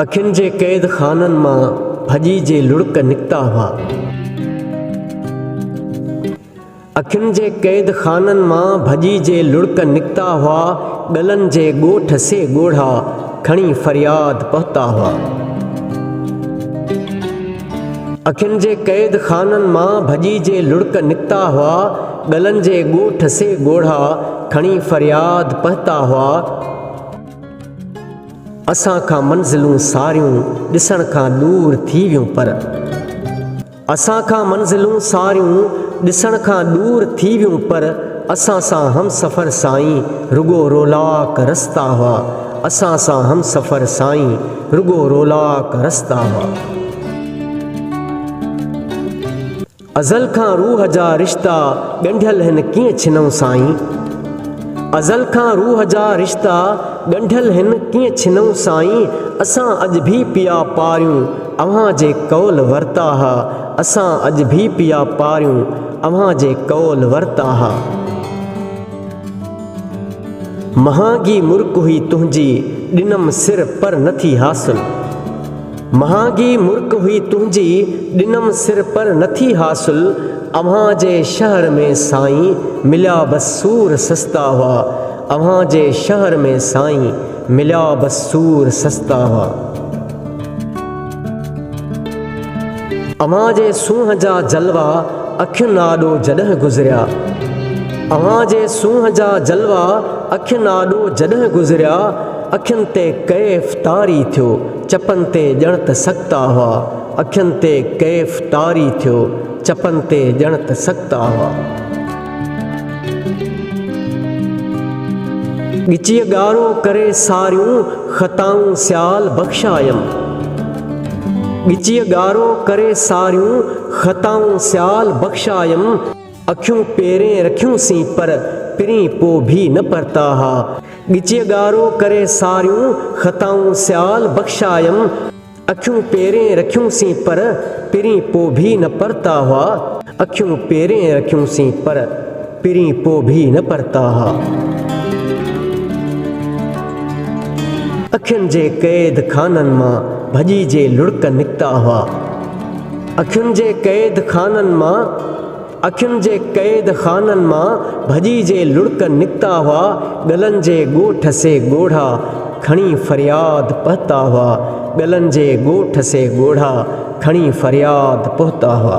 अखियुनि जे क़ैद खाननि मां भॼी जे लुड़क निकिता हुआ। अखियुनि जे क़ैद खाननि मां भॼी जे लुड़क निकिता हुआ। ॻलनि जे ॻोठ से ॻोढ़ा खणी फ़रियाद पहुता हुआ। अखियुनि जे क़ैद खाननि मां भॼी जे लुड़क निकिता हुआ। ॻलनि जे ॻोठ से ॻोढ़ा खणी फ़रियाद पहुता हुआ। असां खां मंज़िलूं सारियूं ॾिसण खां दूर थी वियूं पर असां खां मंज़िलूं सारियूं ॾिसण खां दूर थी वियूं पर असां सां हमसफ़र साईं रुगो रोलाक रस्ता हुआ। असां सां हमसफ़र साईं रुगो रोलाक रस्ता हुआ। अज़ल खां रूह जा रिश्ता ॻंढियल हिन कीअं छिनऊं साईं। अज़ल खां रूह जा रिश्ता ॻंढियल हिन कीअं छिनऊं साईं। असां अॼु बि पिया पारियूं अव्हां जे कौल वरिता हा। असां अॼु बि पिया पारियूं अव्हां जे कौल वरिता हा। महांगी मुर्क हुई तुंहिंजी ॾिनमि सिर पर नथी हासिल। महांगी मुर्क हुई तुंहिंजी ॾिनमि सिर पर नथी हासिल। अव्हां जे शहर में साईं मिलिया बस सूर सस्ता हुआ। अव्हां जे शहर में साईं मिलिया बस सूर सस्ता हुआ। अव्हां जे सूंहं जा जलवा अखियुनि आॾो जॾहिं गुज़रिया। अव्हां जे सूंहं जा जलवा अखियुनि आॾो जॾहिं गुज़रिया। अखियुनि ते कैफ़ तारी थियो चपनि ते ॼण त सख्ता हुआ। अखियुनि ते कैफ़ तारी थियो चपनि ते ॼण त सख्ता हुआ। ॻिचीअ ॻारो करे सारियूं ख़ताऊं सियाल बख़्शायमि। ॻिचीअ ॻारो करे सारियूं ख़ताऊं सियाल बख़्शायमि। अखियूं पेरे रखियूंसीं पर पिरीं पोइ बि न परता हा। ॻिचीअ ॻारो करे सारियूं ख़ताऊं सियाल बख़्शायमि। अखियूं पेरे रखियूंसीं पर पिरीं पोइ बि न परता हुआ। अखियूं पेरे रखियूंसीं पर पिरीं पोइ बि न परता हा। अखियुनि जे क़ैद खाननि मां भॼी जे लुड़क निकिता हुआ। अखियुनि जे क़ैद खाननि मां अखियुनि जे क़ैद खाननि मां भॼी जे लुड़क निकिता हुआ। ॻलनि जे ॻोठ से ॻोढ़ा खणी फ़रियाद पहुता हुआ। ॻलनि जे ॻोठ से ॻोढ़ा खणी फ़रियाद पहुता हुआ।